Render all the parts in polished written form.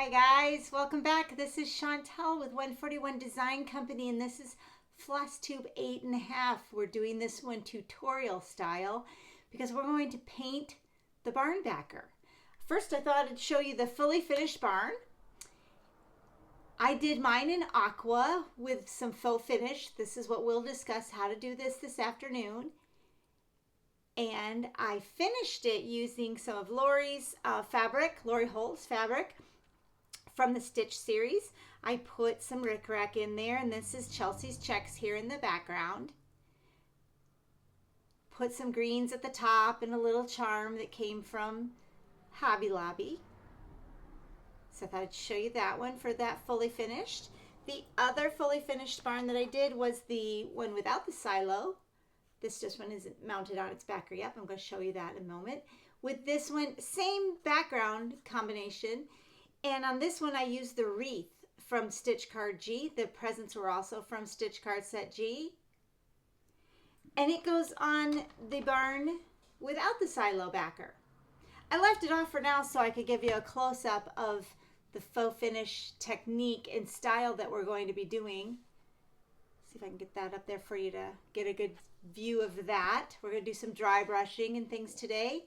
Hi guys, welcome back. This is Chantel with 141 Design Company, and this is Flosstube 8.5. We're doing this one tutorial style because we're going to paint the barn backer. First, I thought I'd show you the fully finished barn. I did mine in aqua with some faux finish. This is what we'll discuss how to do this afternoon. And I finished it using some of Lori's fabric, Lori Holt's fabric from the Stitch series. I put some rickrack in there, and this is Chelsea's checks here in the background. Put some greens at the top and a little charm that came from Hobby Lobby. So I thought I'd show you that one for that fully finished. The other fully finished barn that I did was the one without the silo. This just one isn't mounted on its backer yet. I'm going to show you that in a moment. With this one, same background combination. And on this one, I used the wreath from Stitch Card G. The presents were also from Stitch Card Set G. And it goes on the barn without the silo backer. I left it off for now so I could give you a close-up of the faux finish technique and style that we're going to be doing. See if I can get that up there for you to get a good view of that. We're going to do some dry brushing and things today.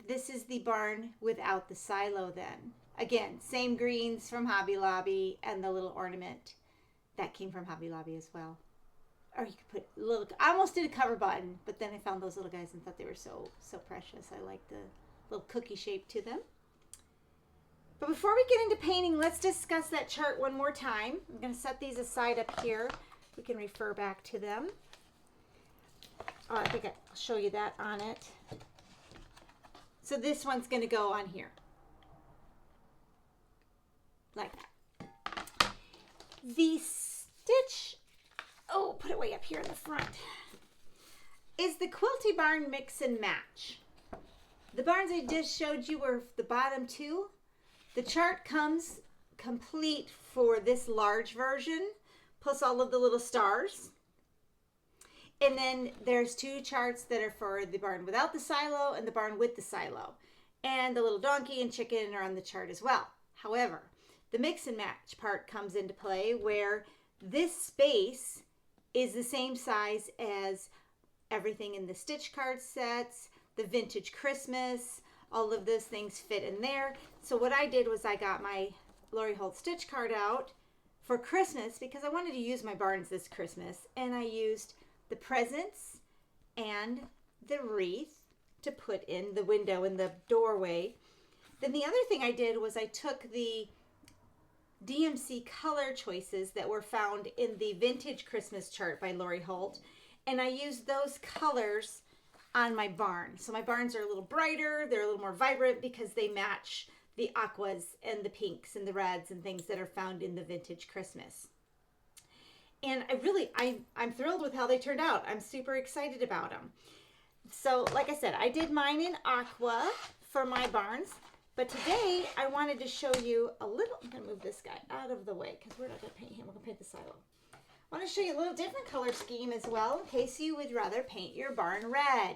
This is the barn without the silo then. Again, same greens from Hobby Lobby and the little ornament that came from Hobby Lobby as well. Or you could put little, I almost did a cover button, but then I found those little guys and thought they were so precious. I like the little cookie shape to them. But before we get into painting, let's discuss that chart one more time. I'm going to set these aside up here. We can refer back to them. I think I'll show you that on it. So this one's going to go on here. Like that. The stitch, put it way up here in the front, is the Quilty Barn Mix and Match. The barns I just showed you were the bottom two. The chart comes complete for this large version, plus all of the little stars. And then there's two charts that are for the barn without the silo and the barn with the silo. And the little donkey and chicken are on the chart as well. However, the mix and match part comes into play where this space is the same size as everything in the Stitch card sets, the Vintage Christmas, all of those things fit in there. So what I did was I got my Lori Holt Stitch card out for Christmas because I wanted to use my barns this Christmas, and I used the presents and the wreath to put in the window in the doorway. Then the other thing I did was I took the DMC color choices that were found in the Vintage Christmas chart by Lori Holt, and I used those colors on my barn. So my barns are a little brighter, they're a little more vibrant because they match the aquas and the pinks and the reds and things that are found in the Vintage Christmas. And I'm thrilled with how they turned out. I'm super excited about them. So like I said, I did mine in aqua for my barns. But today, I wanted to show you a little, I'm going to move this guy out of the way because we're not going to paint him, we're going to paint the silo. I want to show you a little different color scheme as well in case you would rather paint your barn red.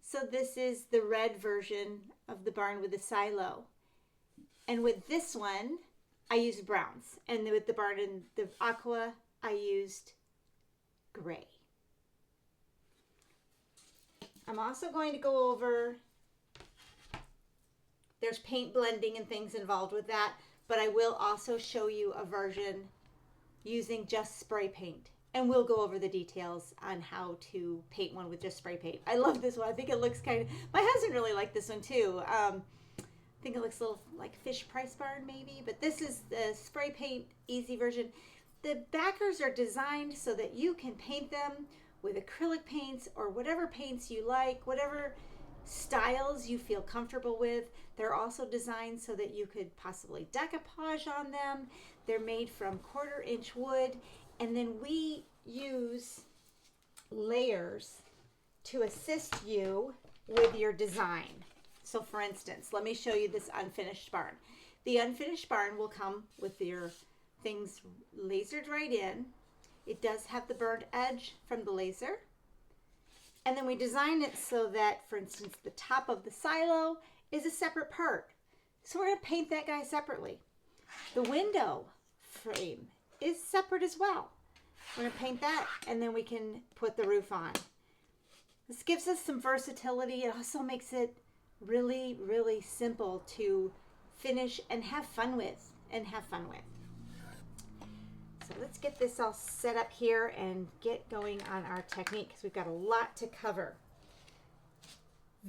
So this is the red version of the barn with the silo. And with this one, I used browns. And with the barn in the aqua, I used gray. I'm also going to go over, there's paint blending and things involved with that, but I will also show you a version using just spray paint. And we'll go over the details on how to paint one with just spray paint. I love this one. I think it looks kind of, my husband really liked this one too. I think it looks a little like Fish Price Barn maybe, but this is the spray paint easy version. The backers are designed so that you can paint them with acrylic paints or whatever paints you like, whatever styles you feel comfortable with. They're also designed so that you could possibly decoupage on them. They're made from 1/4 inch wood, and then we use layers to assist you with your design. So for instance, let me show you this unfinished barn. The unfinished barn will come with your things lasered right in. It does have the burnt edge from the laser. And then we design it so that, for instance, the top of the silo is a separate part. So we're going to paint that guy separately. The window frame is separate as well. We're going to paint that, and then we can put the roof on. This gives us some versatility. It also makes it really, really simple to finish and have fun with. So let's get this all set up here and get going on our technique, because we've got a lot to cover.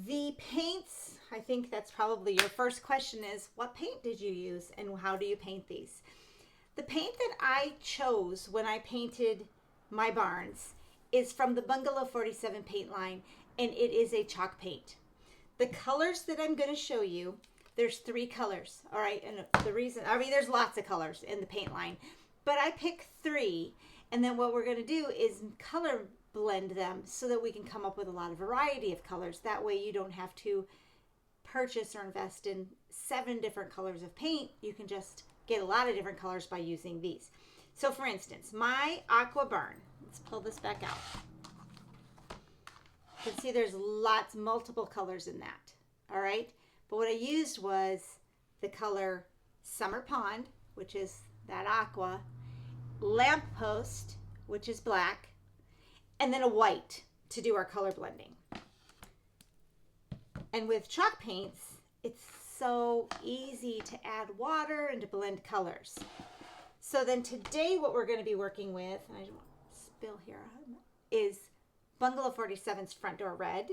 The paints, I think that's probably your first question is, what paint did you use and how do you paint these? The paint that I chose when I painted my barns is from the Bungalow 47 paint line, and it is a chalk paint. The colors that I'm going to show you, there's 3 colors, all right? And the reason, there's lots of colors in the paint line, but I picked 3, and then what we're going to do is color blend them so that we can come up with a lot of variety of colors. That way you don't have to purchase or invest in 7 different colors of paint. You can just get a lot of different colors by using these. So for instance, my aqua barn, let's pull this back out. You can see there's multiple colors in that, all right? But what I used was the color Summer Pond, which is that aqua, Lamppost, which is black, and then a white to do our color blending. And with chalk paints, it's so easy to add water and to blend colors. So then today what we're going to be working with, and I don't want to spill here, is Bungalow 47's Front Door Red,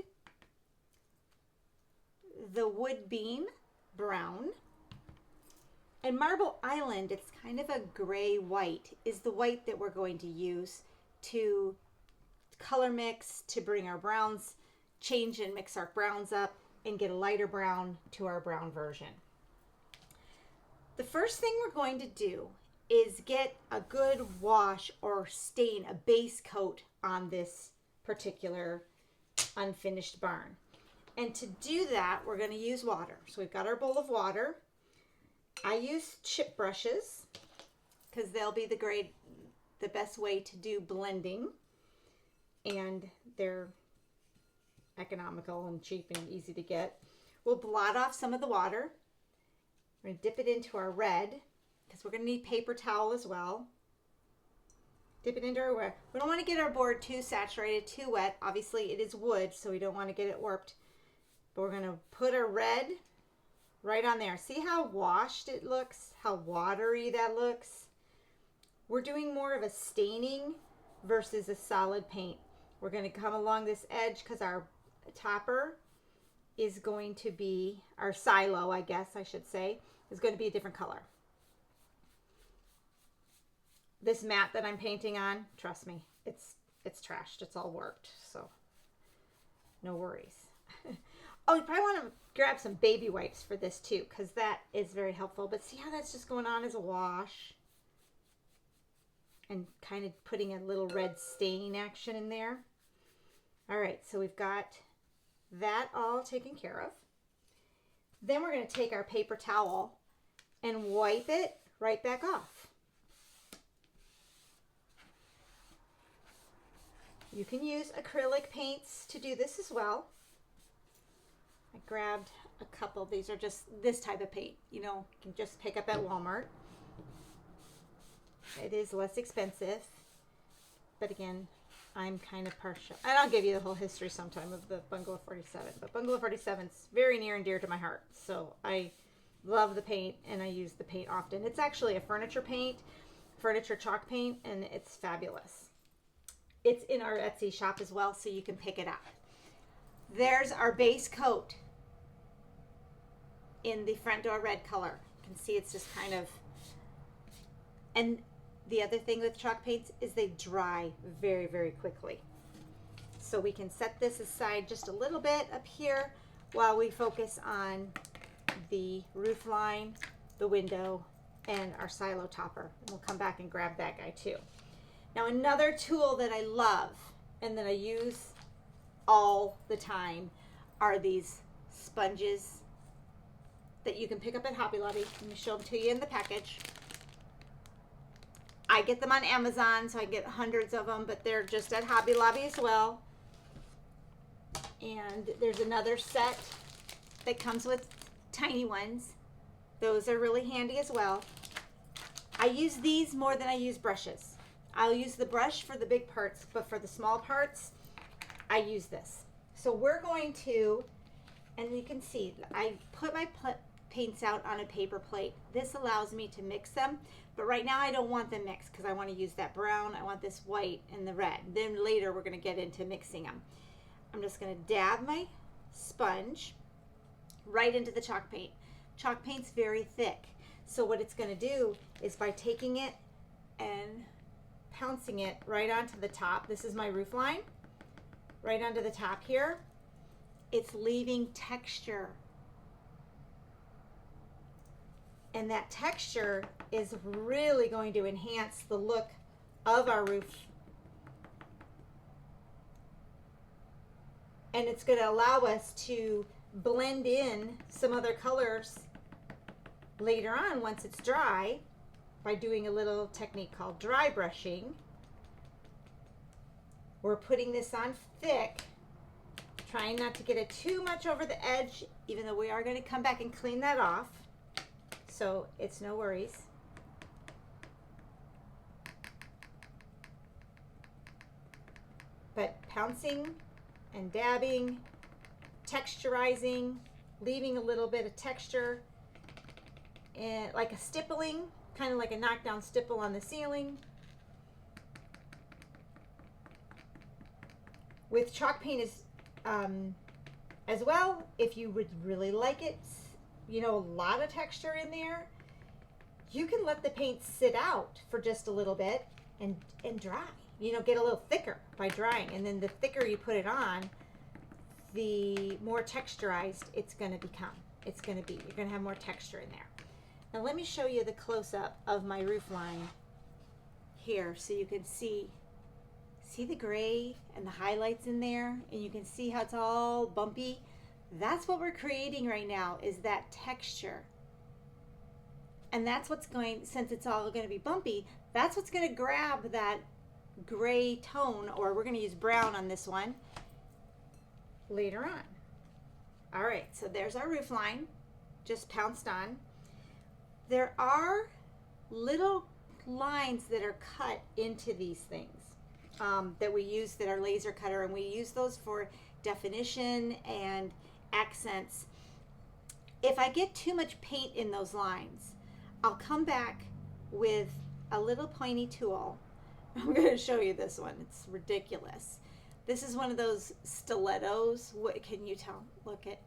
the Wood Beam Brown, and Marble Island, it's kind of a gray white, is the white that we're going to use to color mix, to bring our browns, change and mix our browns up, and get a lighter brown to our brown version. The first thing we're going to do is get a good wash or stain, a base coat on this particular unfinished barn. And to do that, we're going to use water. So we've got our bowl of water. I use chip brushes because they'll be the best way to do blending, and they're economical and cheap and easy to get. We'll blot off some of the water. We're going to dip it into our red because we're going to need paper towel as well. Dip it into our red. We don't want to get our board too saturated, too wet. Obviously it is wood, so we don't want to get it warped. But we're going to put our red right on there. See how washed it looks? How watery that looks? We're doing more of a staining versus a solid paint. We're going to come along this edge because our topper is going to be, our silo, I guess I should say, is going to be a different color. This mat that I'm painting on, trust me, it's trashed. It's all worked, so no worries. Oh, you probably want to grab some baby wipes for this too, because that is very helpful. But see how that's just going on as a wash and kind of putting a little red stain action in there. All right, so we've got that all taken care of. Then we're going to take our paper towel and wipe it right back off. You can use acrylic paints to do this as well. I grabbed a couple. These are just this type of paint, you know, you can just pick up at Walmart. It is less expensive, but again, I'm kind of partial. And I'll give you the whole history sometime of the Bungalow 47, but Bungalow 47 is very near and dear to my heart. So I love the paint and I use the paint often. It's actually a furniture paint, furniture chalk paint, and it's fabulous. It's in our Etsy shop as well, so you can pick it up. There's our base coat in the front door red color. You can see it's just kind of, and the other thing with chalk paints is they dry very, very quickly. So we can set this aside just a little bit up here while we focus on the roof line, the window, and our silo topper. And we'll come back and grab that guy too. Now another tool that I love and that I use all the time are these sponges that you can pick up at Hobby Lobby. Let me show them to you in the package. I get them on Amazon, so I get hundreds of them, but they're just at Hobby Lobby as well. And there's another set that comes with tiny ones. Those are really handy as well. I use these more than I use brushes. I'll use the brush for the big parts, but for the small parts, I use this. So we're going to, and you can see, I put my paints out on a paper plate. This allows me to mix them, but right now I don't want them mixed because I want to use that brown. I want this white and the red. Then later we're going to get into mixing them. I'm just going to dab my sponge right into the chalk paint. Chalk paint's very thick. So what it's going to do is by taking it and pouncing it right onto the top, this is my roof line, right onto the top here, it's leaving texture. And that texture is really going to enhance the look of our roof. And it's going to allow us to blend in some other colors later on once it's dry by doing a little technique called dry brushing. We're putting this on thick, trying not to get it too much over the edge, even though we are going to come back and clean that off. So it's no worries. But pouncing and dabbing, texturizing, leaving a little bit of texture, and like a stippling, kind of like a knockdown stipple on the ceiling. With chalk paint is as well, if you would really like it, you know, a lot of texture in there, you can let the paint sit out for just a little bit and dry. You know, get a little thicker by drying, and then the thicker you put it on, the more texturized it's going to become. It's going to be, you're going to have more texture in there. Now let me show you the close-up of my roof line here so you can see the gray and the highlights in there, and you can see how it's all bumpy. That's what we're creating right now, is that texture. And that's what's going, since it's all going to be bumpy, that's what's going to grab that gray tone, or we're going to use brown on this one later on. All right, so there's our roof line, just pounced on. There are little lines that are cut into these things that we use, that are laser cutter, and we use those for definition and accents. If I get too much paint in those lines, I'll come back with a little pointy tool. I'm going to show you this one. It's ridiculous. This is one of those stilettos. What can you tell? Look at,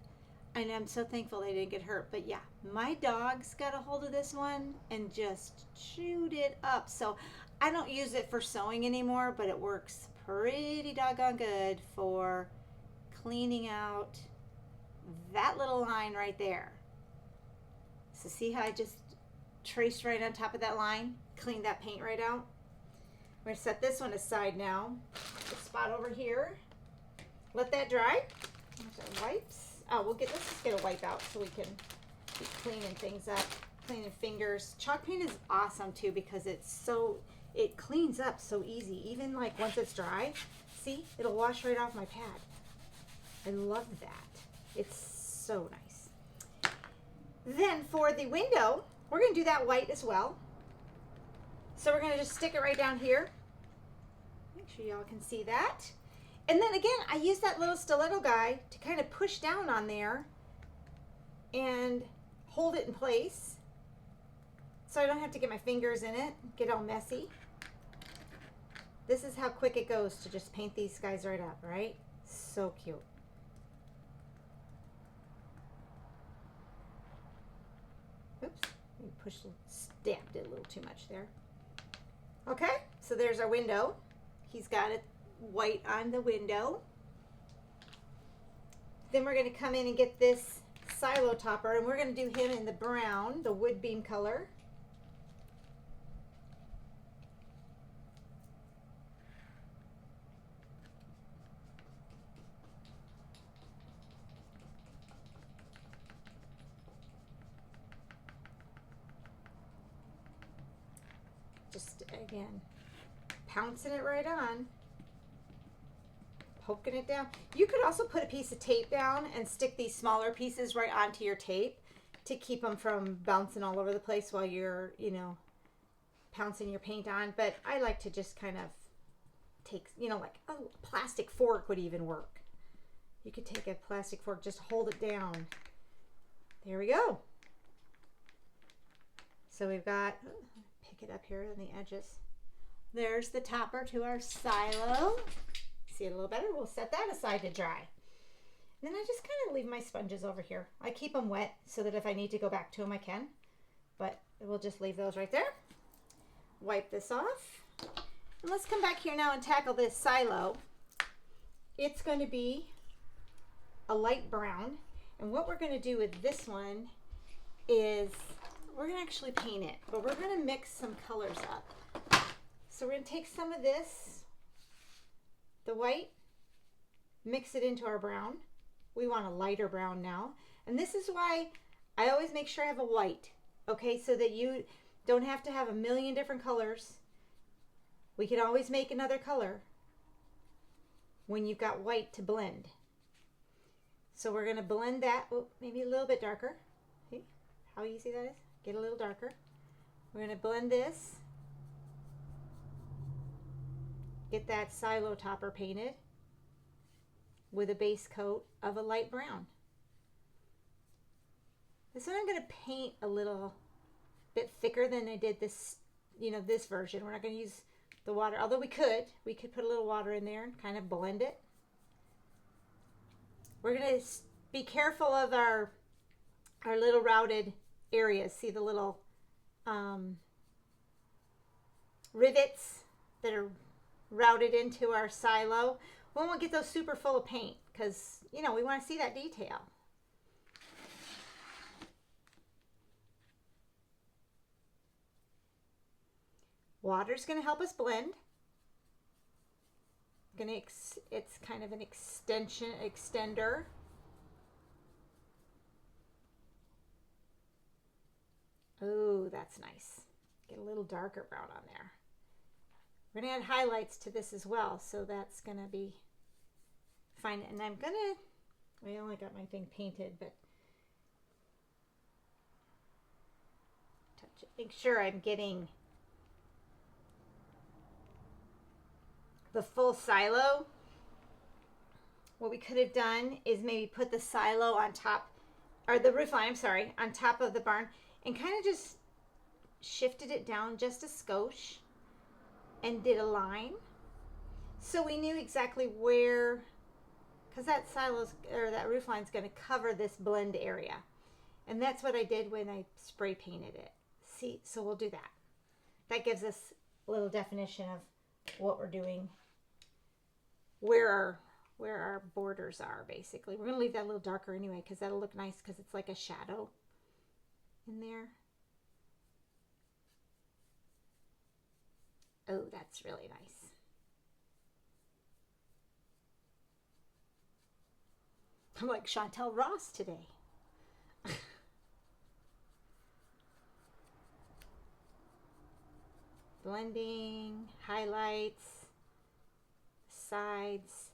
and I'm so thankful they didn't get hurt. But yeah, my dogs got a hold of this one and just chewed it up. So I don't use it for sewing anymore, but it works pretty doggone good for cleaning out that little line right there. So see how I just traced right on top of that line? Cleaned that paint right out. I'm going to set this one aside now. The spot over here. Let that dry. There's our wipes. Oh, let's just get a wipe out so we can keep cleaning things up. Cleaning fingers. Chalk paint is awesome too because it cleans up so easy. Even like once it's dry, see, it'll wash right off my pad. I love that. It's so nice. Then for the window, we're going to do that white as well. So we're going to just stick it right down here. Make sure y'all can see that. And then again, I use that little stiletto guy to kind of push down on there and hold it in place so I don't have to get my fingers in it, get all messy. This is how quick it goes to just paint these guys right up, right? So cute. Oops, stabbed it a little too much there. Okay, so there's our window. He's got it white on the window. Then we're going to come in and get this silo topper, and we're going to do him in the brown, the wood beam color. Just again, pouncing it right on, poking it down. You could also put a piece of tape down and stick these smaller pieces right onto your tape to keep them from bouncing all over the place while you're, you know, pouncing your paint on. But I like to just kind of take, you know, like a plastic fork would even work. You could take a plastic fork, just hold it down. There we go. So we've got, pick it up here on the edges. There's the topper to our silo. See it a little better? We'll set that aside to dry. And then I just kind of leave my sponges over here. I keep them wet so that if I need to go back to them, I can. But we'll just leave those right there. Wipe this off. And let's come back here now and tackle this silo. It's going to be a light brown. And what we're going to do with this one is we're going to actually paint it, but we're going to mix some colors up. So we're going to take some of this, the white, mix it into our brown. We want a lighter brown now. And this is why I always make sure I have a white, okay, so that you don't have to have a million different colors. We can always make another color when you've got white to blend. So we're going to blend that, maybe a little bit darker. See how easy that is? Get a little darker. We're going to blend this. Get that silo topper painted with a base coat of a light brown. This one I'm going to paint a little bit thicker than I did this, you know, this version. We're not going to use the water, although we could put a little water in there and kind of blend it. We're going to be careful of our little routed areas. See the little rivets that are routed into our silo. We won't get those super full of paint because, you know, we want to see that detail. Water's going to help us blend. It's kind of an extender. Oh, that's nice. Get a little darker brown on there. We're going to add highlights to this as well, so that's going to be fine. And I only got my thing painted, but touch it. Make sure I'm getting the full silo. What we could have done is maybe put the silo on top, or the roof line, I'm sorry, on top of the barn, and kind of just shifted it down just a skosh and did a line. So we knew exactly where, because that silo's, or that roof line's going to cover this blend area. And that's what I did when I spray painted it. See, so we'll do that. That gives us a little definition of what we're doing, where our borders are, basically. We're going to leave that a little darker anyway, because that'll look nice, because it's like a shadow in there. Oh, that's really nice. I'm like Chantel Ross today. Blending, highlights, sides,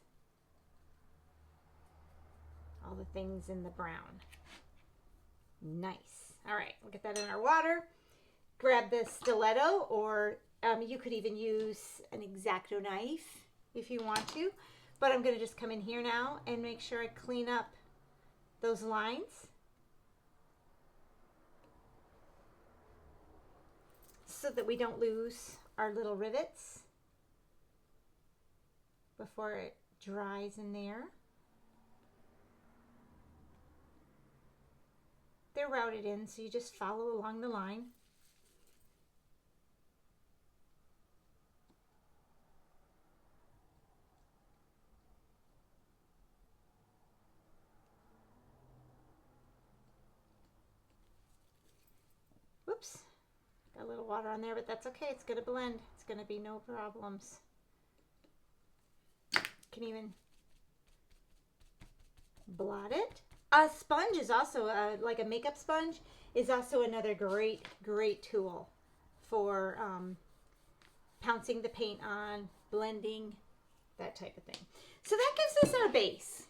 all the things in the brown. Nice. All right, we'll get that in our water. Grab the stiletto, or you could even use an X-Acto knife if you want to. But I'm going to just come in here now and make sure I clean up those lines, so that we don't lose our little rivets before it dries in there. They're routed in, so you just follow along the line. Whoops. Got a little water on there, but that's okay. It's going to blend. It's going to be no problems. Can even blot it. A sponge is also, like a makeup sponge, is also another great tool for pouncing the paint on, blending, that type of thing. So that gives us our base.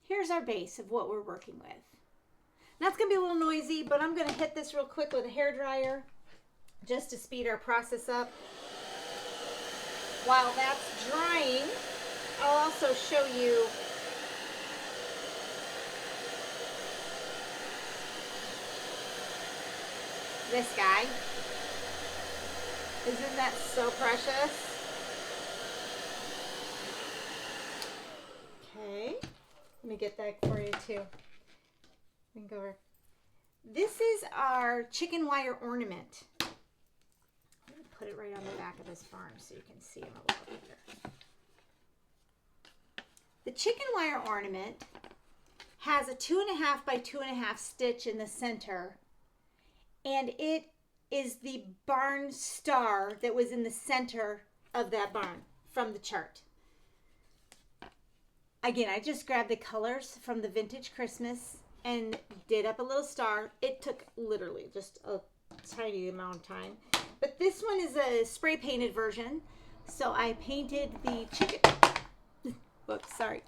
Here's our base of what we're working with. Now it's going to be a little noisy, but I'm going to hit this real quick with a hairdryer just to speed our process up. While that's drying, I'll also show you this guy. Isn't that so precious? Okay, let me get that for you too. We can go over. This is our chicken wire ornament. I'm going to put it right on the back of this farm so you can see him a little better. The chicken wire ornament has a 2.5 by 2.5 stitch in the center, and it is the barn star that was in the center of that barn from the chart. Again, I just grabbed the colors from the Vintage Christmas and did up a little star. It took literally just a tiny amount of time. But this one is a spray painted version. So I painted the chicken, whoops, sorry.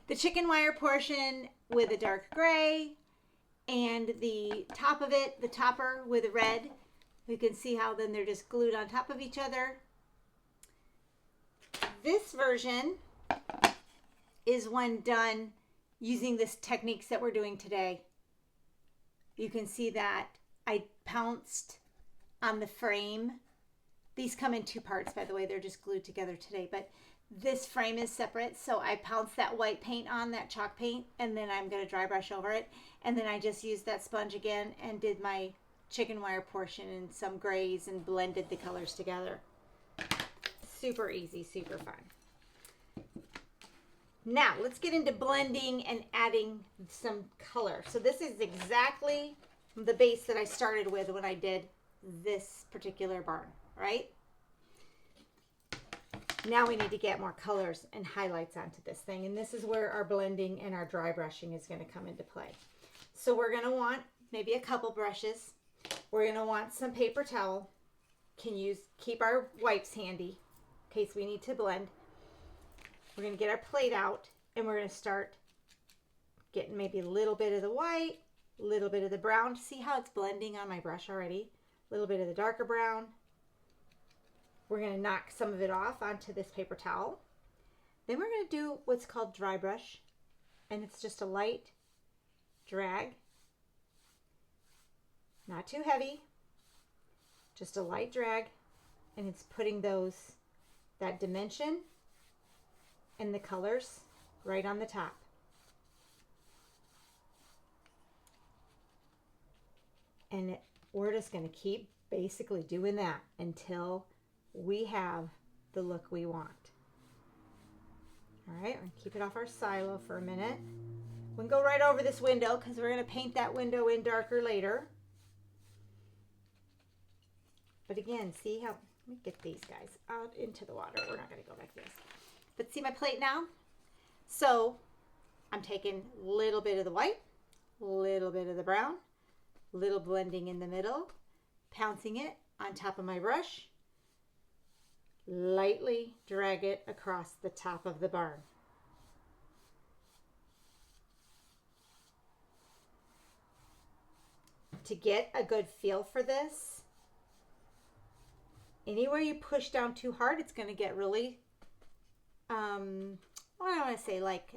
The chicken wire portion with a dark gray and the top of it, the topper with a red. You can see how then they're just glued on top of each other. This version is one done using this techniques that we're doing today. You can see that I pounced on the frame. These come in 2 parts, by the way. They're just glued together today, but this frame is separate. So I pounced that white paint on, that chalk paint, and then I'm going to dry brush over it. And then I just used that sponge again and did my chicken wire portion in some grays and blended the colors together. Super easy, super fun. Now, let's get into blending and adding some color. So this is exactly the base that I started with when I did this particular barn, right? Now we need to get more colors and highlights onto this thing. And this is where our blending and our dry brushing is going to come into play. So we're going to want maybe a couple brushes. We're going to want some paper towel. Keep our wipes handy in case we need to blend. We're going to get our plate out and we're going to start getting maybe a little bit of the white, a little bit of the brown. See how it's blending on my brush already? A little bit of the darker brown. We're going to knock some of it off onto this paper towel. Then we're going to do what's called dry brush, and it's just a light drag. Not too heavy, just a light drag, and it's putting that dimension and the colors right on the top. And we're just going to keep basically doing that until we have the look we want. All right, we're going to keep it off our silo for a minute. We can go right over this window because we're going to paint that window in darker later. But again, see how, let me get these guys out into the water. We're not going to go like this. But see my plate now? So I'm taking a little bit of the white, a little bit of the brown, little blending in the middle, pouncing it on top of my brush, lightly drag it across the top of the barn. To get a good feel for this, anywhere you push down too hard, it's going to get really, I don't want to say like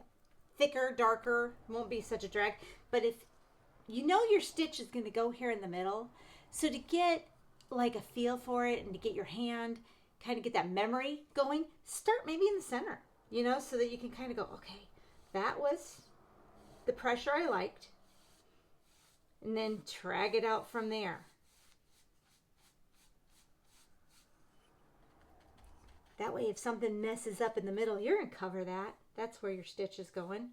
thicker, darker, won't be such a drag. But if you know your stitch is going to go here in the middle, so to get like a feel for it and to get your hand, kind of get that memory going, start maybe in the center, you know, so that you can kind of go, okay, that was the pressure I liked. And then drag it out from there. That way, if something messes up in the middle, you're going to cover that. That's where your stitch is going.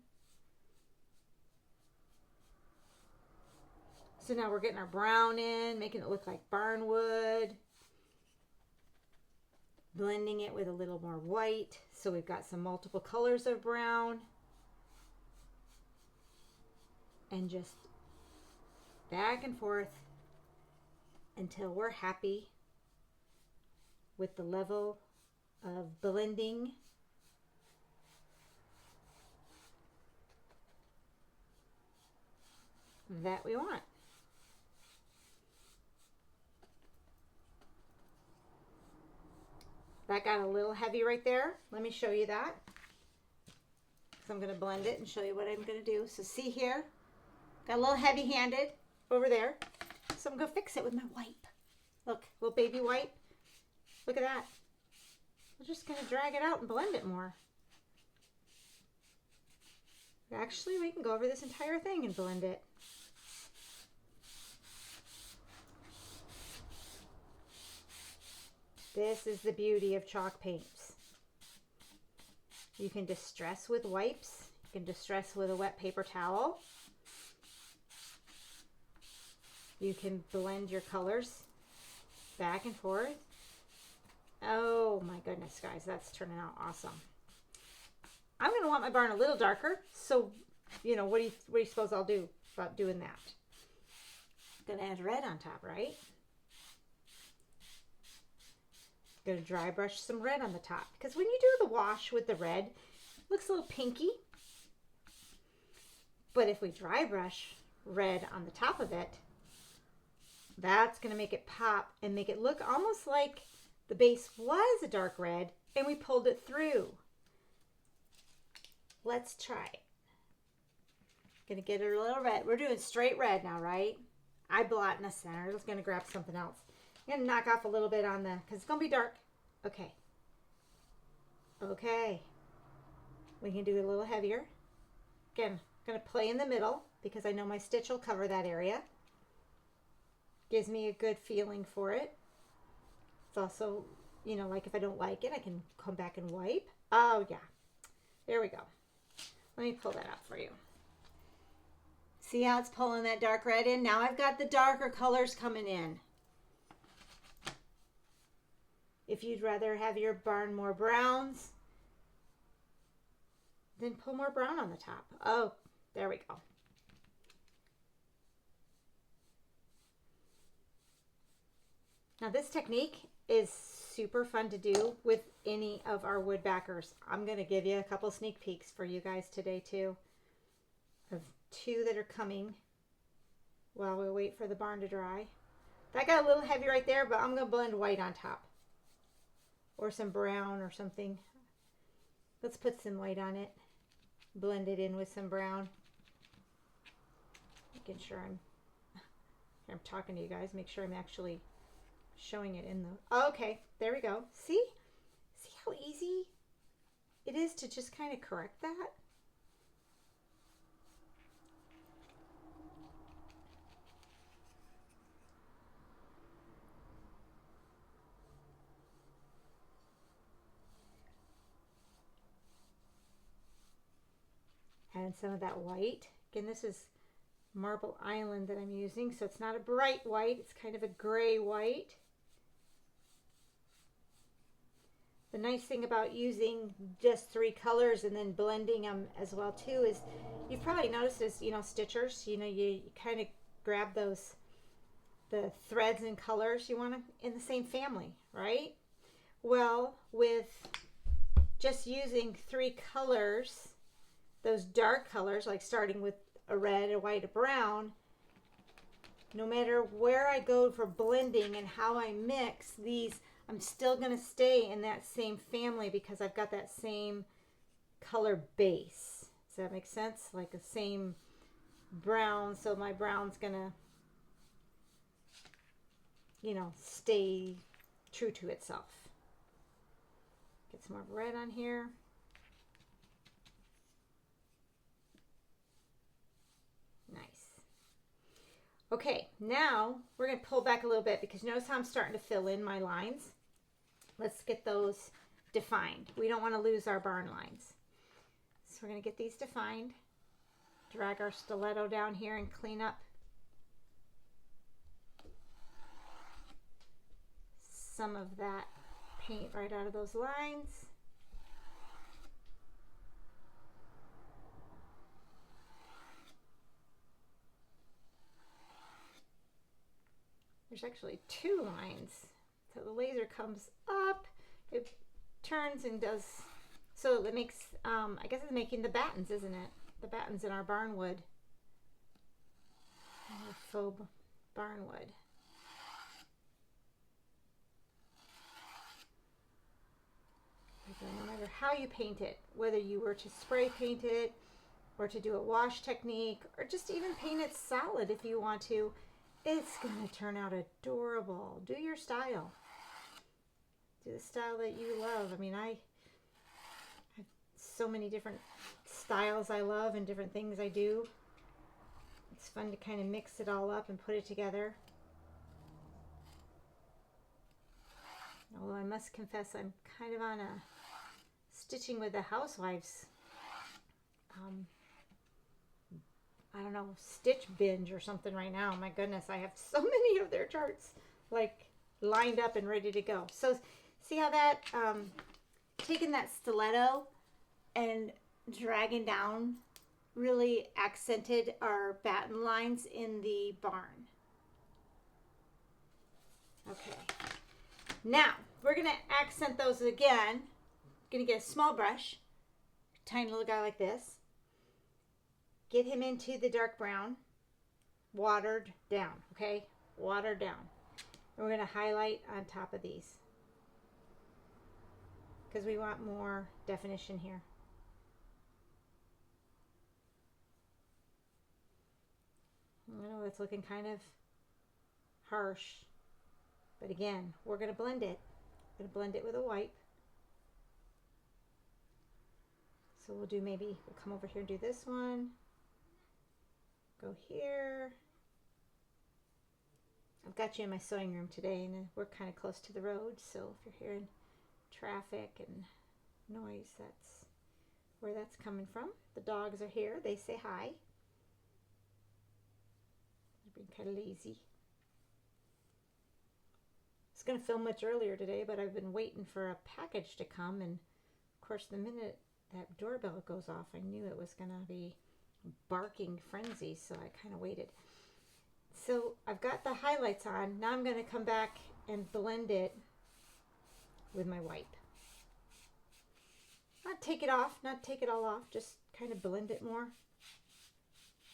So now we're getting our brown in, making it look like barnwood. Blending it with a little more white. So we've got some multiple colors of brown. And just back and forth until we're happy with the level of blending. that we want. That got a little heavy right there. Let me show you that. So I'm going to blend it and show you what I'm going to do. So see here, got a little heavy-handed over there. So I'm going to fix it with my wipe. Look, little baby wipe. Look at that. I'm just going to drag it out and blend it more. Actually, we can go over this entire thing and blend it. This is the beauty of chalk paints. You can distress with wipes. You can distress with a wet paper towel. You can blend your colors back and forth. Oh my goodness, guys, that's turning out awesome. I'm going to want my barn a little darker. So, you know, what do you suppose I'll do about doing that? I'm going to add red on top, right? Going to dry brush some red on the top, because when you do the wash with the red, it looks a little pinky. But if we dry brush red on the top of it, that's going to make it pop and make it look almost like the base was a dark red and we pulled it through. Let's try it. Gonna get it a little red. We're doing straight red now, right? I blot in the center. I'm just gonna grab something else. I'm gonna knock off a little bit on the, because it's gonna be dark. Okay. Okay. We can do it a little heavier. Again, I'm gonna play in the middle because I know my stitch will cover that area. Gives me a good feeling for it. It's also, you know, like if I don't like it, I can come back and wipe. Oh yeah. There we go. Let me pull that out for you. See how it's pulling that dark red in? Now I've got the darker colors coming in. If you'd rather have your barn more browns, then pull more brown on the top. Oh, there we go. Now this technique is super fun to do with any of our wood backers. I'm going to give you a couple sneak peeks for you guys today too, of two that are coming while we wait for the barn to dry. That got a little heavy right there, but I'm going to blend white on top or some brown or something. Let's put some white on it, blend it in with some brown. Making sure I'm talking to you guys, make sure I'm actually showing it in the, oh, okay, there we go. See how easy it is to just kind of correct that? And some of that white. Again, this is Marble Island that I'm using, so it's not a bright white, it's kind of a gray white. The nice thing about using just 3 colors and then blending them as well too is, you've probably noticed as, you know, stitchers, you know, you kind of grab those, the threads and colors you want them in the same family, right? Well, with just using 3 colors, those dark colors, like starting with a red, a white, a brown, no matter where I go for blending and how I mix these, I'm still going to stay in that same family because I've got that same color base. Does that make sense? Like the same brown, so my brown's going to, you know, stay true to itself. Get some more red on here. Nice. Okay, now we're going to pull back a little bit because notice how I'm starting to fill in my lines. Let's get those defined. We don't want to lose our barn lines. So we're going to get these defined. Drag our stiletto down here and clean up some of that paint right out of those lines. There's actually 2 lines. So the laser comes up, it turns and does, so it makes, I guess it's making the battens, isn't it? The battens in our barn wood. faux barnwood. No matter how you paint it, whether you were to spray paint it or to do a wash technique or just even paint it solid if you want to, it's going to turn out adorable. Do your style. Do the style that you love. I mean, I have so many different styles I love and different things I do. It's fun to kind of mix it all up and put it together. Although I must confess I'm kind of on a stitching with the Housewives, I don't know, stitch binge or something right now. My goodness, I have so many of their charts like lined up and ready to go. So see how that, taking that stiletto and dragging down really accented our batten lines in the barn. Okay. Now, we're going to accent those again. Going to get a small brush, tiny little guy like this. Get him into the dark brown, watered down, okay? Watered down. And we're going to highlight on top of these because we want more definition here. I know it's looking kind of harsh, but again, we're going to blend it. We're going to blend it with a wipe. So we'll do maybe, we'll come over here and do this one. Go here. I've got you in my sewing room today and we're kind of close to the road. So if you're hearing traffic and noise, that's where that's coming from. The dogs are here. They say hi. They're being kind of lazy. I was going to film much earlier today, but I've been waiting for a package to come. And of course, the minute that doorbell goes off, I knew it was going to be barking frenzy, so I kind of waited. So I've got the highlights on. Now I'm going to come back and blend it with my wipe. Not take it off, not take it all off, just kind of blend it more.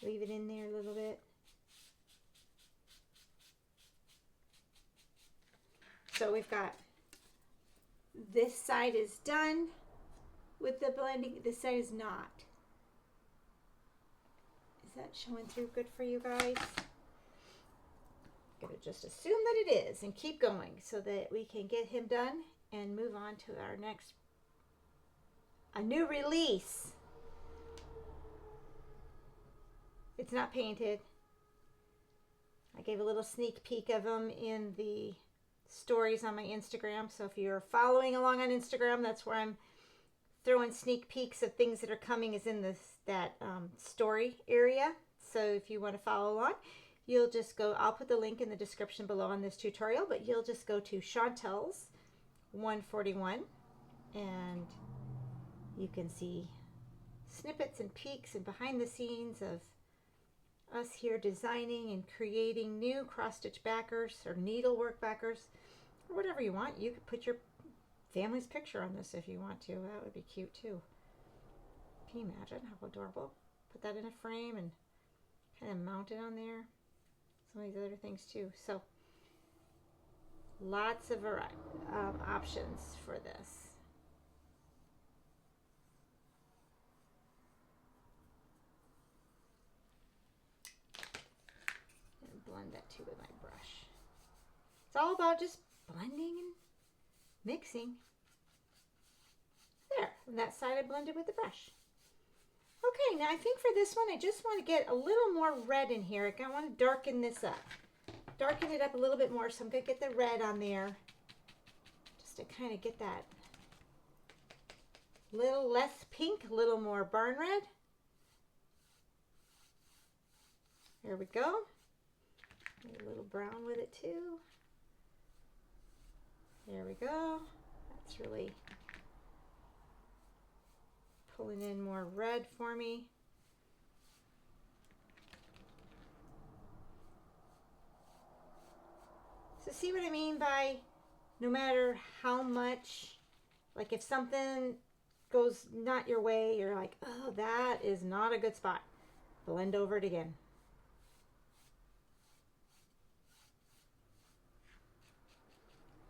Leave it in there a little bit. So we've got this side is done with the blending. This side is not. Is that showing through good for you guys? I'm gonna just assume that it is and keep going so that we can get him done and move on to our next, a new release. It's not painted. I gave a little sneak peek of them in the stories on my Instagram. So if you're following along on Instagram, that's where I'm throwing sneak peeks of things that are coming, is in that story area. So if you want to follow along, you'll just go, I'll put the link in the description below on this tutorial, but you'll just go to Chantel's 141 and you can see snippets and peeks and behind the scenes of us here designing and creating new cross-stitch backers or needlework backers, or whatever you want. You could put your family's picture on this if you want to. That would be cute too. Can you imagine how adorable? Put that in a frame and kind of mount it on there. Some of these other things too. So lots of options for this. And blend that too with my brush. It's all about just blending and mixing. There, and that side I blended with the brush. Okay, now I think for this one, I just want to get a little more red in here. I want to darken this up. Darken it up a little bit more, so I'm going to get the red on there. Just to kind of get that little less pink, a little more barn red. There we go. Maybe a little brown with it too. There we go. That's really pulling in more red for me. So see what I mean by no matter how much, like if something goes not your way, you're like, oh, that is not a good spot. Blend over it again.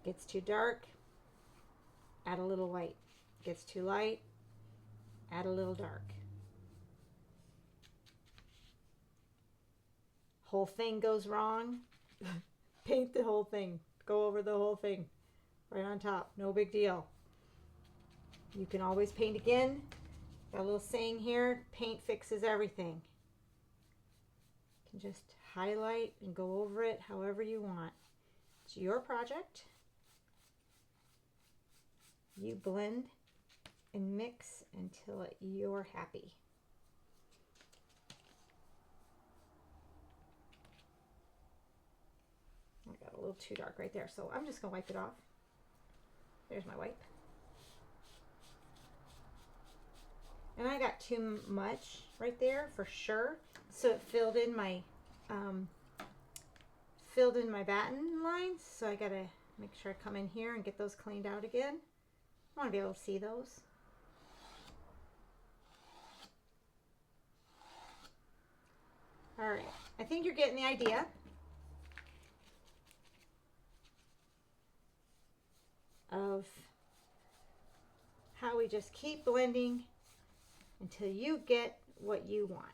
Gets too dark, add a little white. Gets too light, add a little dark. Whole thing goes wrong, paint the whole thing. Go over the whole thing right on top. No big deal. You can always paint again. Got a little saying here, paint fixes everything. You can just highlight and go over it however you want. It's your project. You blend and mix until you're happy. I got a little too dark right there, so I'm just gonna wipe it off. There's my wipe. And I got too much right there for sure, so it filled in my batten lines. So I gotta make sure I come in here and get those cleaned out again. I want to be able to see those. All right, I think you're getting the idea. Of how we just keep blending until you get what you want.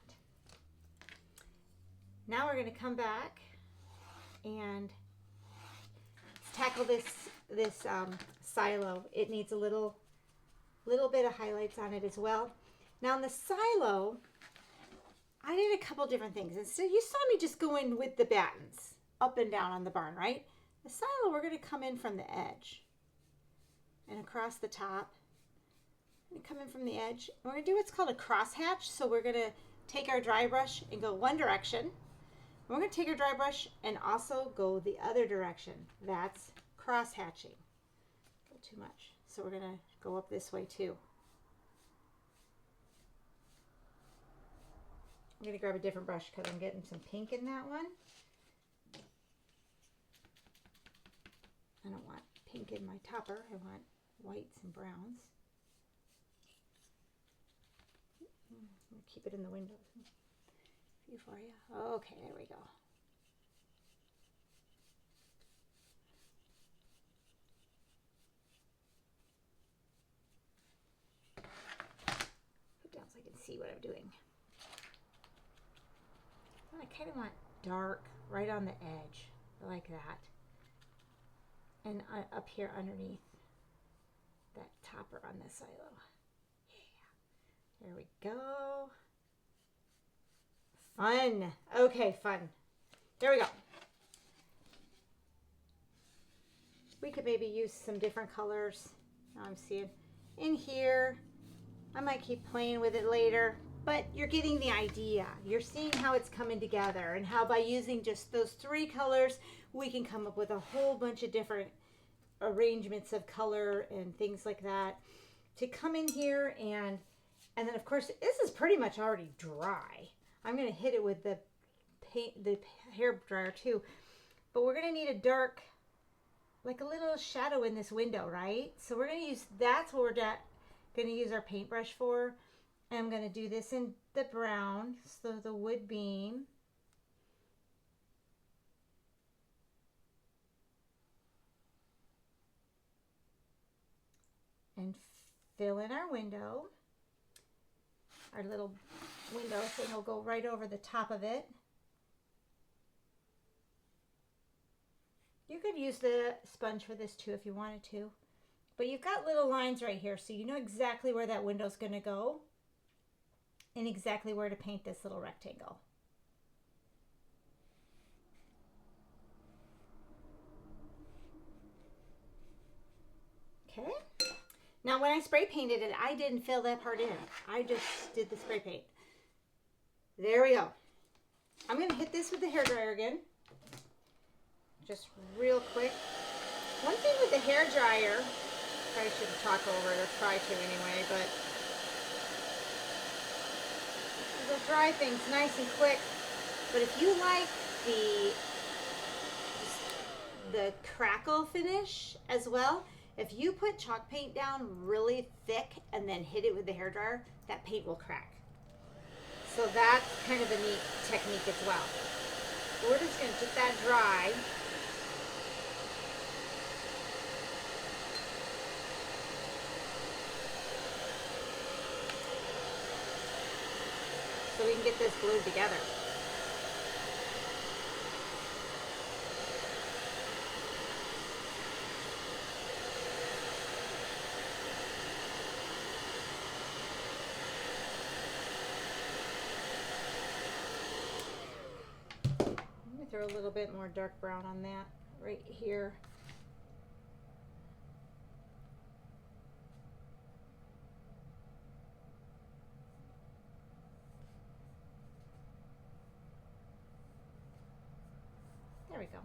Now we're going to come back and tackle this silo. It needs a little bit of highlights on it as well. Now in the silo, I did a couple different things. Instead, you saw me just go in with the battens up and down on the barn, right? The silo, we're going to come in from the edge and across the top. And come in from the edge. We're going to do what's called a crosshatch. So we're going to take our dry brush and go one direction. We're going to take our dry brush and also go the other direction. That's crosshatching. A little too much. So we're going to go up this way too. I'm going to grab a different brush because I'm getting some pink in that one. I don't want pink in my topper. I want whites and browns. I'm going to keep it in the window for you. Okay, there we go. Put down so I can see what I'm doing. Well, I kind of want dark right on the edge, like that. And up here underneath that topper on this silo. There we go. Fun. Okay, fun. There we go. We could maybe use some different colors. Now I'm seeing in here. I might keep playing with it later, but you're getting the idea. You're seeing how it's coming together and how by using just those three colors, we can come up with a whole bunch of different arrangements of color and things like that to come in here. And then of course this is pretty much already dry. I'm going to hit it with the hair dryer too, but we're going to need a dark, like a little shadow in this window, right? So we're going to use, that's what we're going to use our paintbrush for. And I'm going to do this in the brown, so the wood beam. And fill in our window. Our little window thing will go right over the top of it. You could use the sponge for this too if you wanted to. But you've got little lines right here, so you know exactly where that window's going to go and exactly where to paint this little rectangle. Okay. Now when I spray painted it, I didn't fill that part in. I just did the spray paint. There we go. I'm going to hit this with the hairdryer again. Just real quick. One thing with the hairdryer, I shouldn't talk over it or try to anyway, but it'll dry things nice and quick. But if you like the crackle finish as well, if you put chalk paint down really thick and then hit it with the hairdryer, that paint will crack. So that's kind of a neat technique as well. We're just going to get that dry. can get this glued together. Throw a little bit more dark brown on that right here. There we go.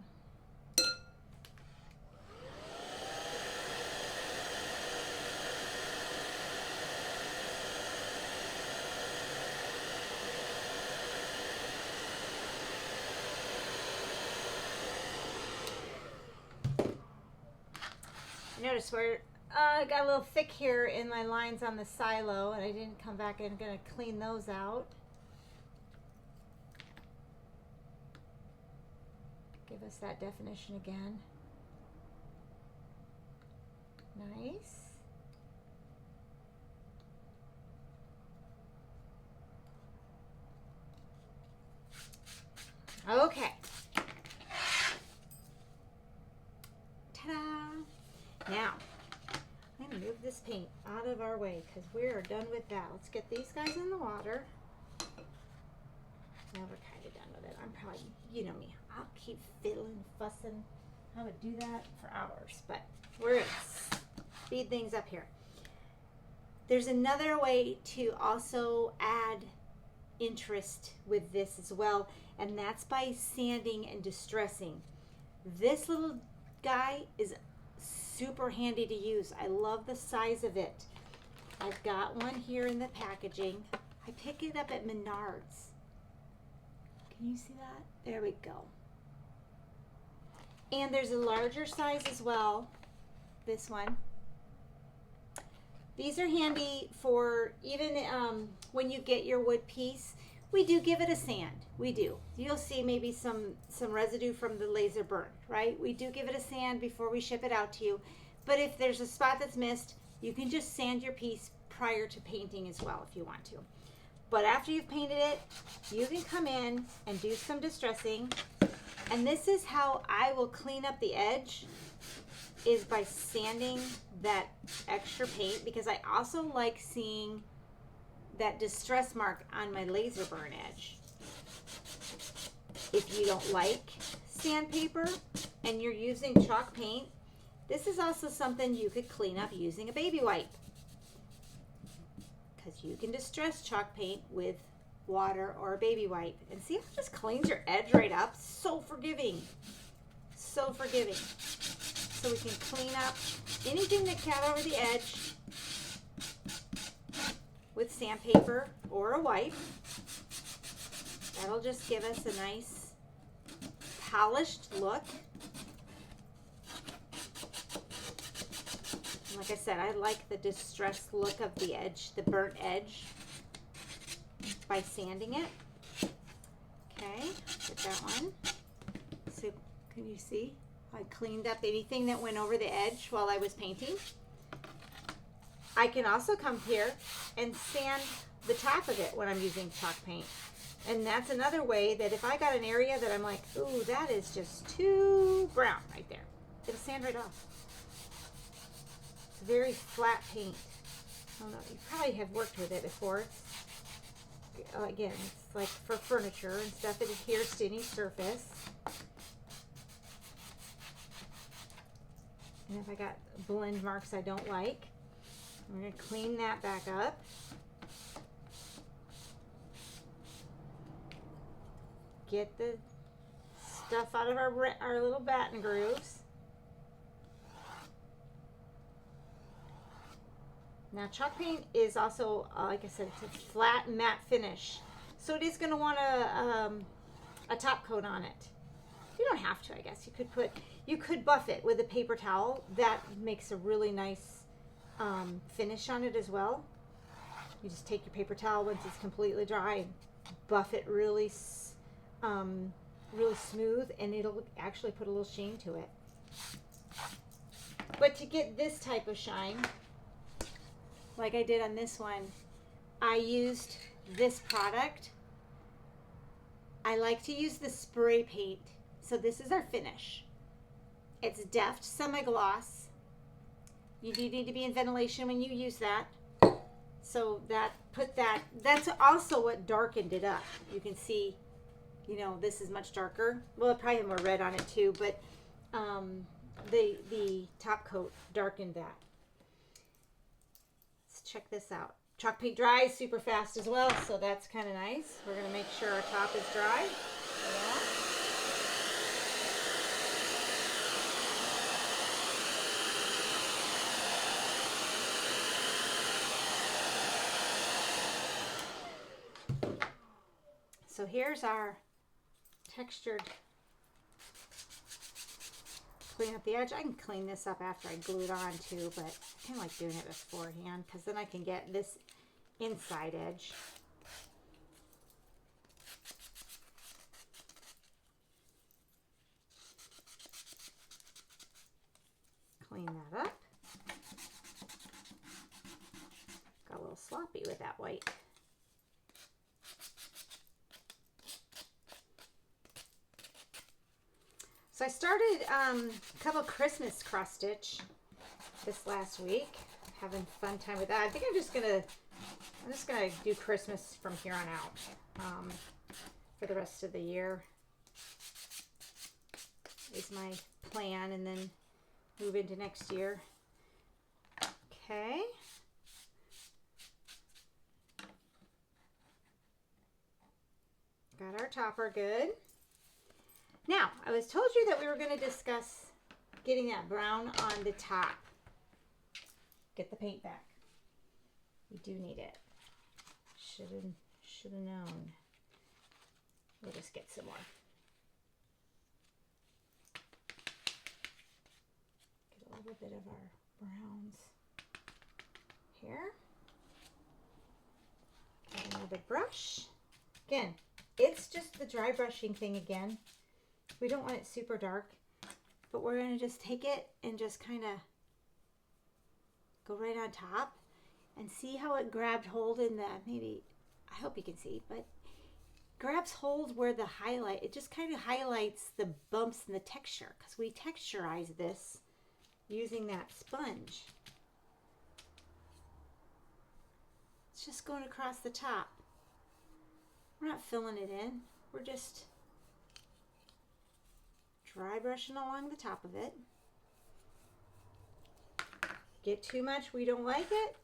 Notice where I got a little thick here in my lines on the silo, and I didn't come back and I'm going to clean those out. Give us that definition again. Nice. Okay. Ta-da! Now, I'm going to move this paint out of our way because we are done with that. Let's get these guys in the water. Now we're kind of done with it. I'm probably, you know me, I'll keep fiddling, fussing. I would do that for hours, but we're going to speed things up here. There's another way to also add interest with this as well, and that's by sanding and distressing. This little guy is super handy to use. I love the size of it. I've got one here in the packaging. I pick it up at Menards. Can you see that? There we go. And there's a larger size as well. This one. These are handy for even when you get your wood piece. We do give it a sand. We do. You'll see maybe some residue from the laser burn, right? We do give it a sand before we ship it out to you. But if there's a spot that's missed, you can just sand your piece prior to painting as well if you want to. But after you've painted it, you can come in and do some distressing. And this is how I will clean up the edge, is by sanding that extra paint, because I also like seeing that distress mark on my laser burn edge. If you don't like sandpaper and you're using chalk paint, this is also something you could clean up using a baby wipe, because you can distress chalk paint with water or a baby wipe, and see how it just cleans your edge right up. So forgiving, so forgiving. So we can clean up anything that got over the edge with sandpaper or a wipe. That'll just give us a nice polished look. And like I said, I like the distressed look of the edge, the burnt edge, by sanding it. Okay, get that one. So can you see? I cleaned up anything that went over the edge while I was painting. I can also come here and sand the top of it when I'm using chalk paint. And that's another way that if I got an area that I'm like, ooh, that is just too brown right there, it'll sand right off. It's a very flat paint. I don't know, you probably have worked with it before. Again, it's like for furniture and stuff. It adheres to any surface. And if I got blend marks I don't like, I'm going to clean that back up. Get the stuff out of our little batten grooves. Now chalk paint is also, like I said, it's a flat matte finish. So it is going to want a top coat on it. You don't have to, I guess. You could buff it with a paper towel. That makes a really nice finish on it as well. You just take your paper towel once it's completely dry and buff it really smooth, and it'll actually put a little sheen to it. But to get this type of shine, like I did on this one, I used this product I like to use the spray paint. So this is our finish. It's Deft semi-gloss. You do need to be in ventilation when you use that. So that's also what darkened it up. You can see, you know, this is much darker. Well, it probably had more red on it too, but the top coat darkened that. Let's check this out. Chalk paint dries super fast as well, so that's kind of nice. We're going to make sure our top is dry. Yeah. So here's our textured, clean up the edge. I can clean this up after I glue it on too, but I kind of like doing it beforehand because then I can get this inside edge. Clean that up. Got a little sloppy with that white. So I started a couple Christmas cross stitch this last week. Having fun time with that. I think I'm just gonna do Christmas from here on out for the rest of the year is my plan, and then move into next year. Okay. Got our topper good. Now, I was told you that we were going to discuss getting that brown on the top. Get the paint back. We do need it. Should have known. We'll just get some more. Get a little bit of our browns here. Get another brush. Again, it's just the dry brushing thing again. We don't want it super dark, but we're going to just take it and just kind of go right on top and see how it grabbed hold in the, maybe, I hope you can see, but grabs hold where the highlight, it just kind of highlights the bumps in the texture because we texturize this using that sponge. It's just going across the top. We're not filling it in. We're just dry brushing along the top of it. Get too much, we don't like it.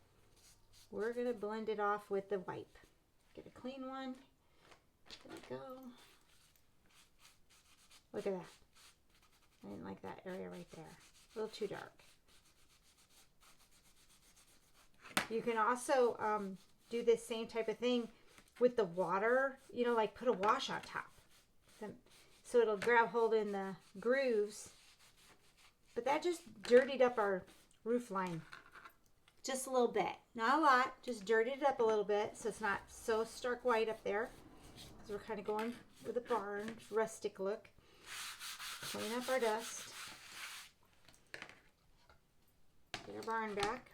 We're going to blend it off with the wipe. Get a clean one. There we go. Look at that. I didn't like that area right there. A little too dark. You can also do this same type of thing with the water, you know, like put a wash on top. So it'll grab hold in the grooves. But that just dirtied up our roof line. Just a little bit. Not a lot. Just dirtied it up a little bit so it's not so stark white up there. Because we're kind of going with a barn, rustic look. Clean up our dust. Get our barn back.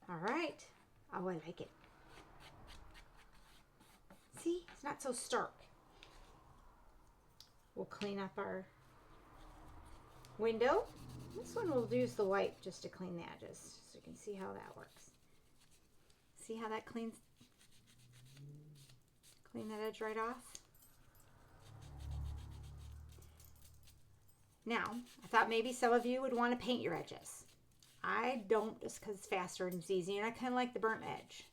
All right. Oh, I like it. See? It's not so stark. We'll clean up our window. This one we'll use the wipe just to clean the edges so you can see how that works. See how that clean that edge right off? Now, I thought maybe some of you would want to paint your edges. I don't, just because it's faster and it's easy, and I kind of like the burnt edge.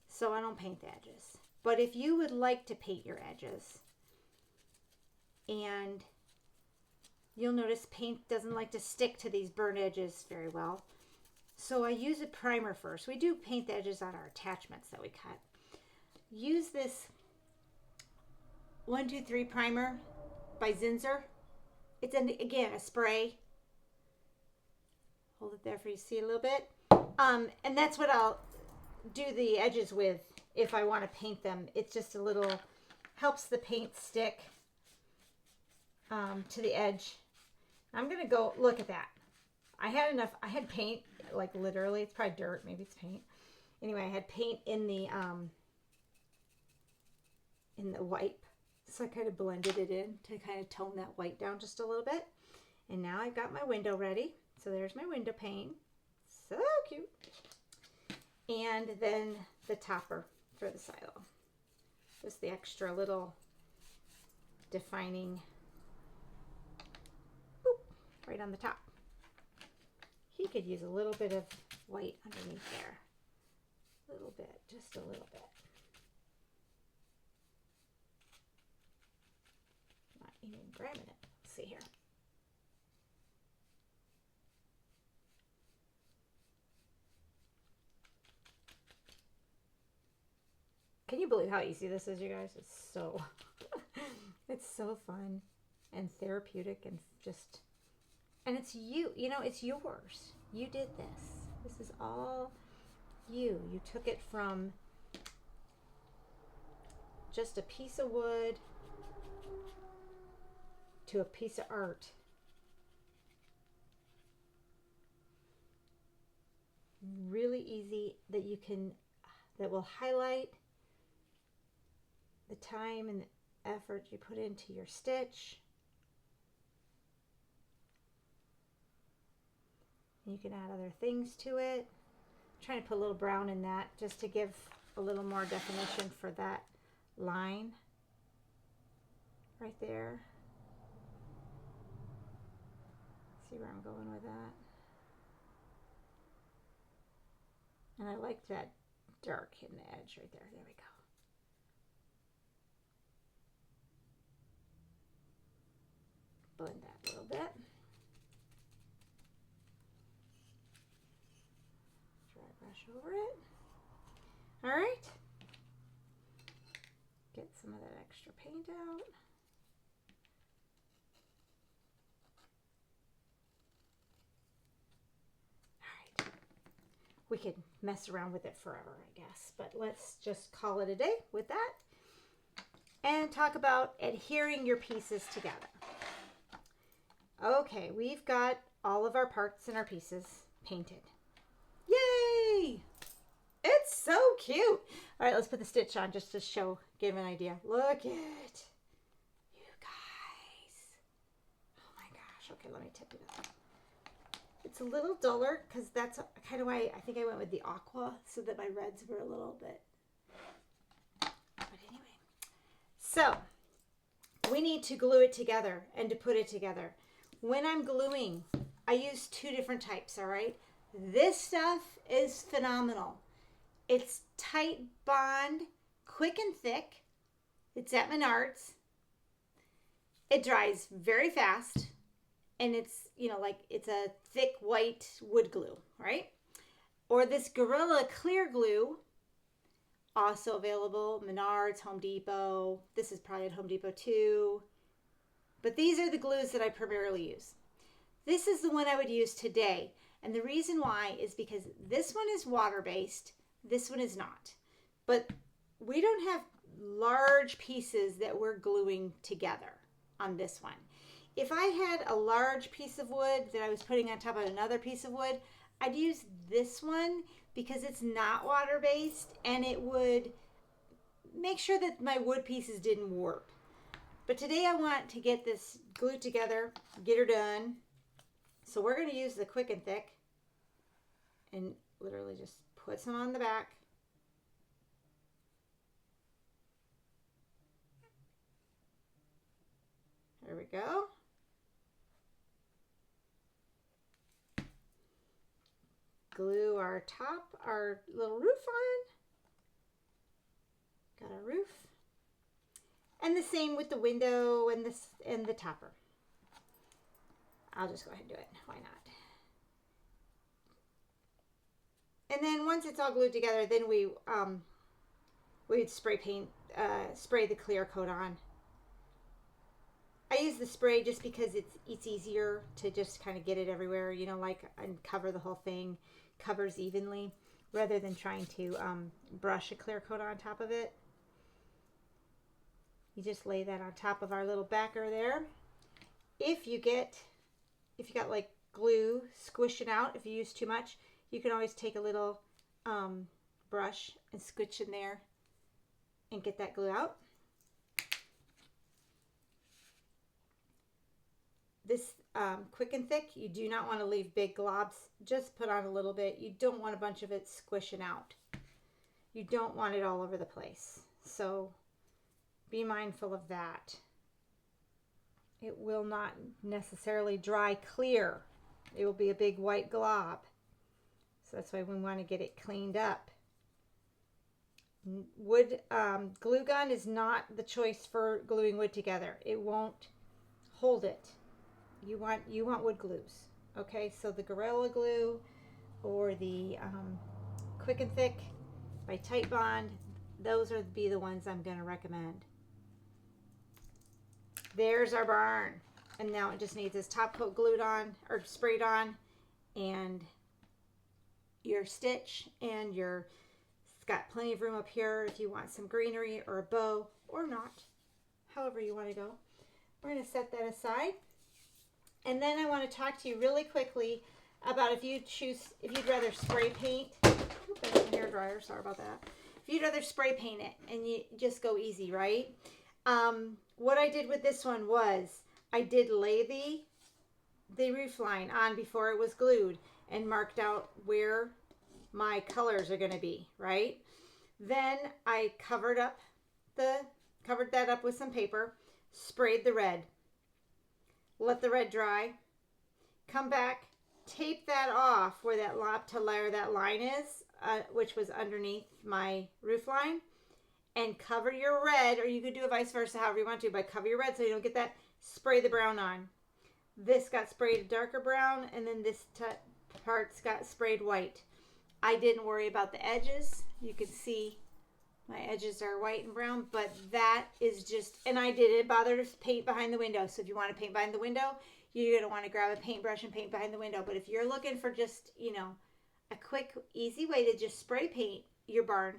So I don't paint the edges. But if you would like to paint your edges, and you'll notice paint doesn't like to stick to these burnt edges very well. So I use a primer first. We do paint the edges on our attachments that we cut. Use this 123 primer by Zinsser. It's, again, a spray. Hold it there for you to see a little bit. And that's what I'll do the edges with if I want to paint them. It's just a little, helps the paint stick to the edge. I'm going to go, look at that. I had enough, I had paint, like literally, it's probably dirt, maybe it's paint. Anyway, I had paint in the wipe. So I kind of blended it in to kind of tone that white down just a little bit. And now I've got my window ready. So there's my window pane. So cute. And then the topper for the silo. Just the extra little defining boop, right on the top. He could use a little bit of white underneath there. A little bit, just a little bit. Not even grabbing it. Let's see here. Can you believe how easy this is, you guys? It's so, it's so fun and therapeutic and just, and it's you know, it's yours. You did this. This is all you. You took it from just a piece of wood to a piece of art. Really easy that you can, that will highlight the time and the effort you put into your stitch. You can add other things to it. I'm trying to put a little brown in that just to give a little more definition for that line right there. See where I'm going with that? And I like that dark in the edge right there. There we go. Blend that a little bit. Dry brush over it. All right. Get some of that extra paint out. All right. We could mess around with it forever, I guess, but let's just call it a day with that and talk about adhering your pieces together. Okay, we've got all of our parts and our pieces painted. Yay! It's so cute. All right, let's put the stitch on just to show, give an idea. Look at it. You guys. Oh my gosh. Okay, let me tip it up. It's a little duller because that's kind of why I think I went with the aqua so that my reds were a little bit. But anyway. So, we need to glue it together and to put it together. When I'm gluing, I use two different types, all right? This stuff is phenomenal. It's Titebond Quick and Thick. It's at Menards. It dries very fast, and it's, you know, like it's a thick white wood glue, right? Or this Gorilla Clear Glue, also available, Menards, Home Depot. This is probably at Home Depot too. But these are the glues that I primarily use. This is the one I would use today. And the reason why is because this one is water-based. This one is not. But we don't have large pieces that we're gluing together on this one. If I had a large piece of wood that I was putting on top of another piece of wood, I'd use this one because it's not water-based and it would make sure that my wood pieces didn't warp. But today I want to get this glued together, get her done. So we're going to use the Quick and Thick and literally just put some on the back. There we go. Glue our top, our little roof on. Got our roof. And the same with the window and this and the topper. I'll just go ahead and do it. Why not? And then once it's all glued together, then we'd spray the clear coat on. I use the spray just because it's easier to just kind of get it everywhere, you know, like, and cover the whole thing, covers evenly, rather than trying to brush a clear coat on top of it. You just lay that on top of our little backer there. If you got like glue squishing out, if you use too much, you can always take a little brush and squish in there and get that glue out. this Quick and Thick, you do not want to leave big globs. Just put on a little bit. You don't want a bunch of it squishing out. You don't want it all over the place. So be mindful of that. It will not necessarily dry clear. It will be a big white glob. So that's why we want to get it cleaned up. Wood glue gun is not the choice for gluing wood together. It won't hold it. You want wood glues. Okay, so the Gorilla Glue or the Quick and Thick by Titebond, those are be the ones I'm going to recommend. There's our barn. And now it just needs this top coat glued on or sprayed on, and your stitch, and it's got plenty of room up here if you want some greenery or a bow or not, however you want to go. We're going to set that aside. And then I want to talk to you really quickly about if you'd rather spray paint. Oop, that's my hair dryer, sorry about that. If you'd rather spray paint it and you just go easy, right? What I did with this one was I did lay the roof line on before it was glued and marked out where my colors are going to be, right? Then I covered that up with some paper, sprayed the red, let the red dry, come back, tape that off where that that line is, which was underneath my roof line, and cover your red, or you could do it vice versa, however you want to, but cover your red so you don't get that. Spray the brown on. This got sprayed a darker brown, and then this parts got sprayed white. I didn't worry about the edges. You can see my edges are white and brown, but that is just, and I didn't bother to paint behind the window. So if you want to paint behind the window, you're going to want to grab a paintbrush and paint behind the window. But if you're looking for just, a quick, easy way to just spray paint your barn,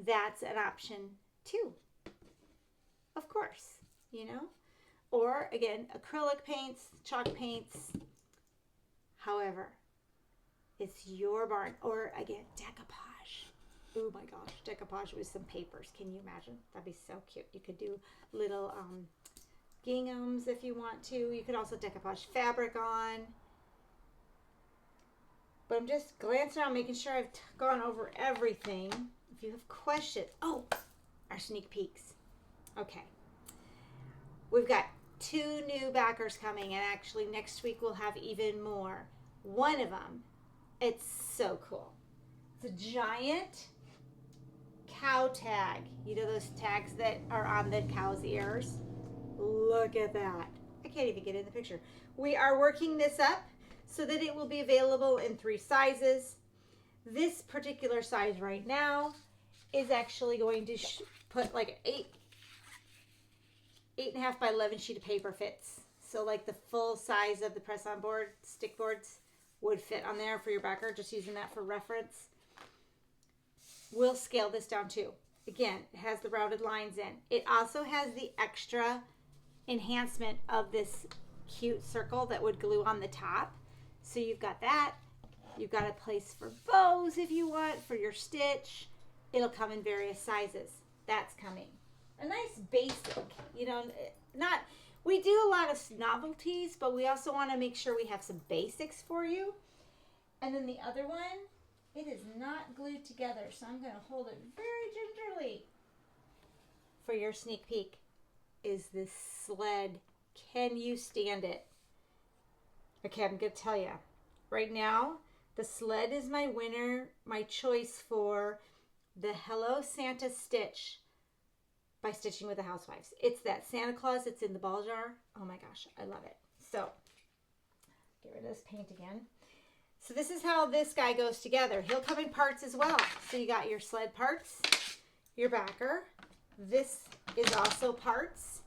that's an option too. Of course, Or, again, acrylic paints, chalk paints. However, it's your barn. Or, again, decoupage. Oh, my gosh. Decoupage with some papers. Can you imagine? That'd be so cute. You could do little ginghams if you want to. You could also decoupage fabric on. But I'm just glancing around, making sure I've gone over everything. If you have questions. Oh, our sneak peeks. Okay. We've got 2 new backers coming, and actually next week we'll have even more. One of them, it's so cool. It's a giant cow tag. You know those tags that are on the cow's ears? Look at that. I can't even get in the picture. We are working this up so that it will be available in 3 sizes. This particular size right now is actually going to put like 8.5 by 11 sheet of paper fits. So like the full size of the press-on board, stick boards would fit on there for your backer, just using that for reference. We'll scale this down too. Again, it has the rounded lines in. It also has the extra enhancement of this cute circle that would glue on the top. So you've got that. You've got a place for bows if you want, for your stitch. It'll come in various sizes. That's coming. A nice basic, we do a lot of novelties, but we also want to make sure we have some basics for you. And then the other one, it is not glued together, so I'm going to hold it very gingerly. For your sneak peek is this sled. Can you stand it? Okay, I'm going to tell you. Right now, the sled is my winner, my choice for the Hello Santa stitch by Stitching with the Housewives. It's that Santa Claus that's in the ball jar. Oh my gosh, I love it. So, get rid of this paint again. So this is how this guy goes together. He'll come in parts as well. So you got your sled parts, your backer. This is also parts.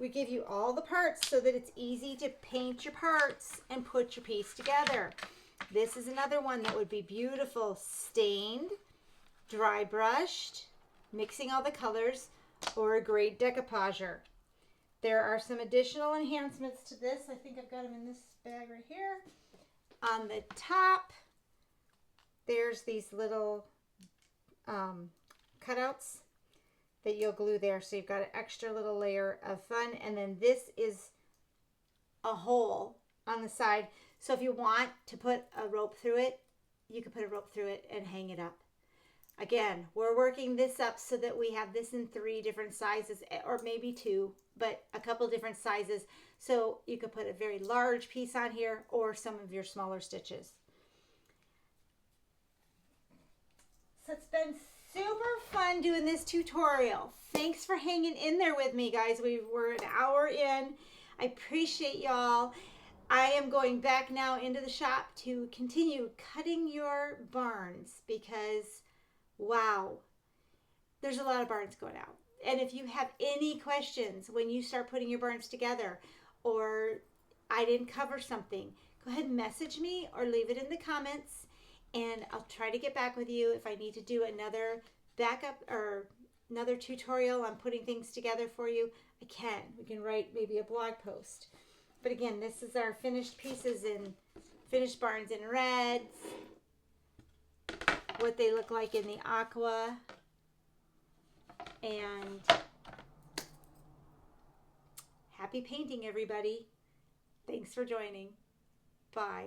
We give you all the parts so that it's easy to paint your parts and put your piece together. This is another one that would be beautiful, stained, dry brushed, mixing all the colors, or a great decoupager. There are some additional enhancements to this. I think I've got them in this bag right here. On the top, there's these little cutouts that you'll glue there. So you've got an extra little layer of fun. And then this is a hole on the side. So if you want to put a rope through it, you can put a rope through it and hang it up. Again, we're working this up so that we have this in 3 different sizes, or maybe 2, but a couple different sizes. So you could put a very large piece on here or some of your smaller stitches. So it's been super fun doing this tutorial. Thanks for hanging in there with me, guys. We're an hour in. I appreciate y'all. I am going back now into the shop to continue cutting your barns because, wow, there's a lot of barns going out. And if you have any questions when you start putting your barns together, or I didn't cover something, go ahead and message me or leave it in the comments, and I'll try to get back with you. If I need to do another backup or another tutorial on putting things together for you, I can. We can write maybe a blog post. But again, this is our finished pieces in finished barns in reds, what they look like in the aqua, and happy painting, everybody. Thanks for joining. Bye.